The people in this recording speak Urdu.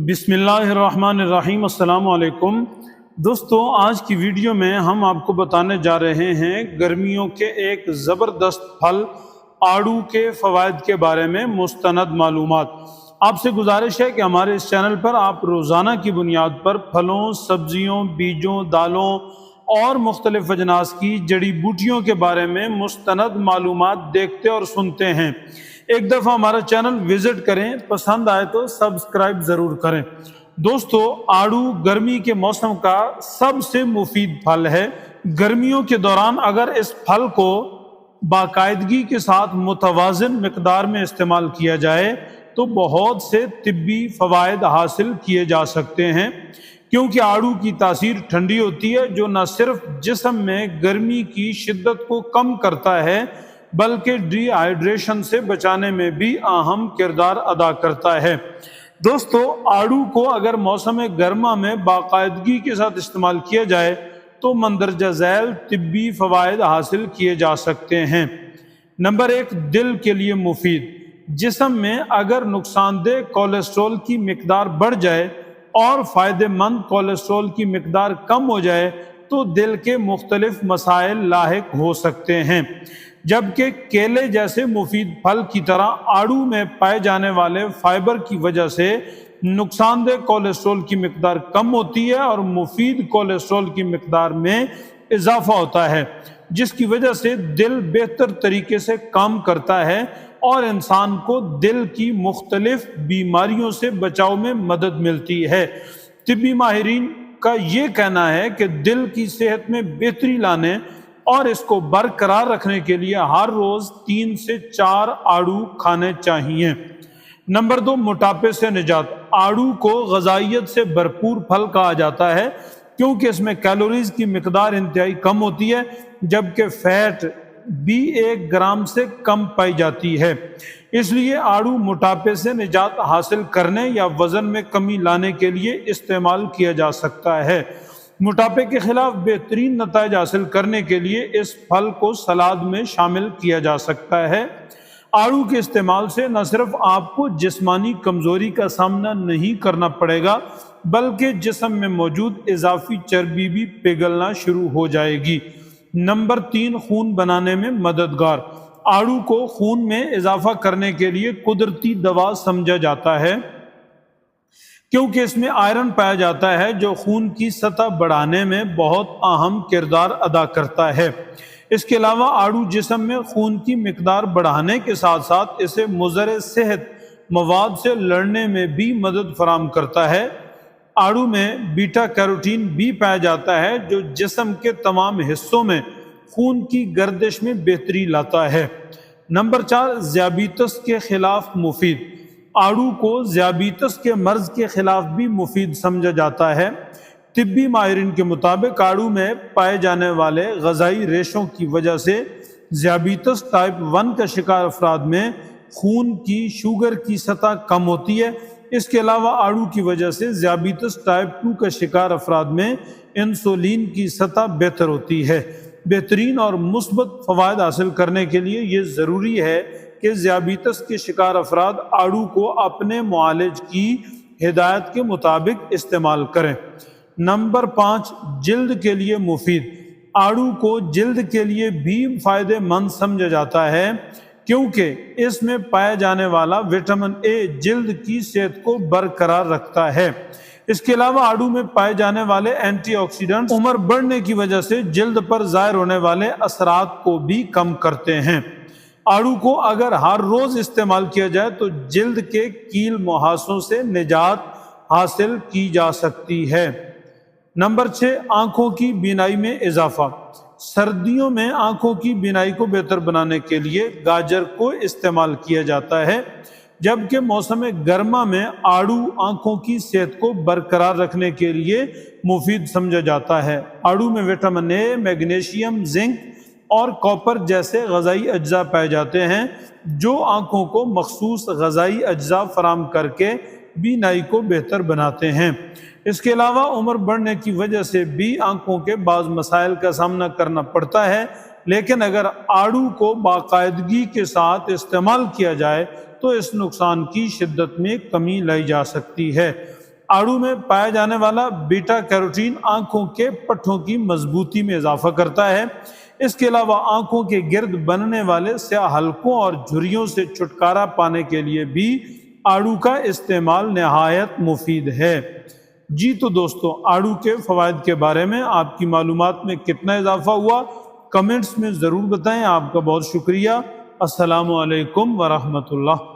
بسم اللہ الرحمن الرحیم۔ السلام علیکم دوستو، آج کی ویڈیو میں ہم آپ کو بتانے جا رہے ہیں گرمیوں کے ایک زبردست پھل آڑو کے فوائد کے بارے میں مستند معلومات۔ آپ سے گزارش ہے کہ ہمارے اس چینل پر آپ روزانہ کی بنیاد پر پھلوں، سبزیوں، بیجوں، دالوں اور مختلف اجناس کی جڑی بوٹیوں کے بارے میں مستند معلومات دیکھتے اور سنتے ہیں۔ ایک دفعہ ہمارا چینل وزٹ کریں، پسند آئے تو سبسکرائب ضرور کریں۔ دوستو، آڑو گرمی کے موسم کا سب سے مفید پھل ہے۔ گرمیوں کے دوران اگر اس پھل کو باقاعدگی کے ساتھ متوازن مقدار میں استعمال کیا جائے تو بہت سے طبی فوائد حاصل کیے جا سکتے ہیں، کیونکہ آڑو کی تاثیر ٹھنڈی ہوتی ہے جو نہ صرف جسم میں گرمی کی شدت کو کم کرتا ہے بلکہ ڈی ہائیڈریشن سے بچانے میں بھی اہم کردار ادا کرتا ہے۔ دوستو، آڑو کو اگر موسم گرما میں باقاعدگی کے ساتھ استعمال کیا جائے تو مندرجہ ذیل طبی فوائد حاصل کیے جا سکتے ہیں۔ نمبر 1، دل کے لیے مفید۔ جسم میں اگر نقصان دہ کولیسٹرول کی مقدار بڑھ جائے اور فائدہ مند کولیسٹرول کی مقدار کم ہو جائے تو دل کے مختلف مسائل لاحق ہو سکتے ہیں، جبکہ کیلے جیسے مفید پھل کی طرح آڑو میں پائے جانے والے فائبر کی وجہ سے نقصان دہ کولیسٹرول کی مقدار کم ہوتی ہے اور مفید کولیسٹرول کی مقدار میں اضافہ ہوتا ہے، جس کی وجہ سے دل بہتر طریقے سے کام کرتا ہے اور انسان کو دل کی مختلف بیماریوں سے بچاؤ میں مدد ملتی ہے۔ طبی ماہرین کا یہ کہنا ہے کہ دل کی صحت میں بہتری لانے اور اس کو برقرار رکھنے کے لیے ہر روز 3 سے 4 آڑو کھانے چاہیے۔ نمبر 2، موٹاپے سے نجات۔ آڑو کو غذائیت سے بھرپور پھل کہا جاتا ہے کیونکہ اس میں کیلوریز کی مقدار انتہائی کم ہوتی ہے، جبکہ فیٹ بھی 1 گرام سے کم پائی جاتی ہے۔ اس لیے آڑو موٹاپے سے نجات حاصل کرنے یا وزن میں کمی لانے کے لیے استعمال کیا جا سکتا ہے۔ موٹاپے کے خلاف بہترین نتائج حاصل کرنے کے لیے اس پھل کو سلاد میں شامل کیا جا سکتا ہے۔ آڑو کے استعمال سے نہ صرف آپ کو جسمانی کمزوری کا سامنا نہیں کرنا پڑے گا بلکہ جسم میں موجود اضافی چربی بھی پگھلنا شروع ہو جائے گی۔ نمبر 3، خون بنانے میں مددگار۔ آڑو کو خون میں اضافہ کرنے کے لیے قدرتی دوا سمجھا جاتا ہے کیونکہ اس میں آئرن پایا جاتا ہے جو خون کی سطح بڑھانے میں بہت اہم کردار ادا کرتا ہے۔ اس کے علاوہ آڑو جسم میں خون کی مقدار بڑھانے کے ساتھ ساتھ اسے مضر صحت مواد سے لڑنے میں بھی مدد فراہم کرتا ہے۔ آڑو میں بیٹا کیروٹین بھی پایا جاتا ہے جو جسم کے تمام حصوں میں خون کی گردش میں بہتری لاتا ہے۔ نمبر 4، ذیابیطس کے خلاف مفید۔ آڑو کو ذیابیطس کے مرض کے خلاف بھی مفید سمجھا جاتا ہے۔ طبی ماہرین کے مطابق آڑو میں پائے جانے والے غذائی ریشوں کی وجہ سے ذیابیطس ٹائپ 1 کا شکار افراد میں خون کی شوگر کی سطح کم ہوتی ہے۔ اس کے علاوہ آڑو کی وجہ سے ذیابیطس ٹائپ 2 کا شکار افراد میں انسولین کی سطح بہتر ہوتی ہے۔ بہترین اور مثبت فوائد حاصل کرنے کے لیے یہ ضروری ہے کہ ذیابیطس کے شکار افراد آڑو کو اپنے معالج کی ہدایت کے مطابق استعمال کریں۔ نمبر 5، جلد کے لیے مفید۔ آڑو کو جلد کے لیے بھی فائدہ مند سمجھا جاتا ہے کیونکہ اس میں پایا جانے والا وٹامن اے جلد کی صحت کو برقرار رکھتا ہے۔ اس کے علاوہ آڑو میں پائے جانے والے اینٹی آکسیڈنٹس عمر بڑھنے کی وجہ سے جلد پر ظاہر ہونے والے اثرات کو بھی کم کرتے ہیں۔ آڑو کو اگر ہر روز استعمال کیا جائے تو جلد کے کیل مہاسوں سے نجات حاصل کی جا سکتی ہے۔ نمبر 6، آنکھوں کی بینائی میں اضافہ۔ سردیوں میں آنکھوں کی بینائی کو بہتر بنانے کے لیے گاجر کو استعمال کیا جاتا ہے، جبکہ موسم گرما میں آڑو آنکھوں کی صحت کو برقرار رکھنے کے لیے مفید سمجھا جاتا ہے۔ آڑو میں وٹامن اے، میگنیشیم، زنک اور کاپر جیسے غذائی اجزاء پائے جاتے ہیں جو آنکھوں کو مخصوص غذائی اجزاء فراہم کر کے بینائی کو بہتر بناتے ہیں۔ اس کے علاوہ عمر بڑھنے کی وجہ سے بھی آنکھوں کے بعض مسائل کا سامنا کرنا پڑتا ہے، لیکن اگر آڑو کو باقاعدگی کے ساتھ استعمال کیا جائے تو اس نقصان کی شدت میں کمی لائی جا سکتی ہے۔ آڑو میں پایا جانے والا بیٹا کیروٹین آنکھوں کے پٹھوں کی مضبوطی میں اضافہ کرتا ہے۔ اس کے علاوہ آنکھوں کے گرد بننے والے سیاہ حلقوں اور جھریوں سے چھٹکارا پانے کے لیے بھی آڑو کا استعمال نہایت مفید ہے۔ جی تو دوستو، آڑو کے فوائد کے بارے میں آپ کی معلومات میں کتنا اضافہ ہوا کمنٹس میں ضرور بتائیں۔ آپ کا بہت شکریہ۔ السلام علیکم ورحمۃ اللہ۔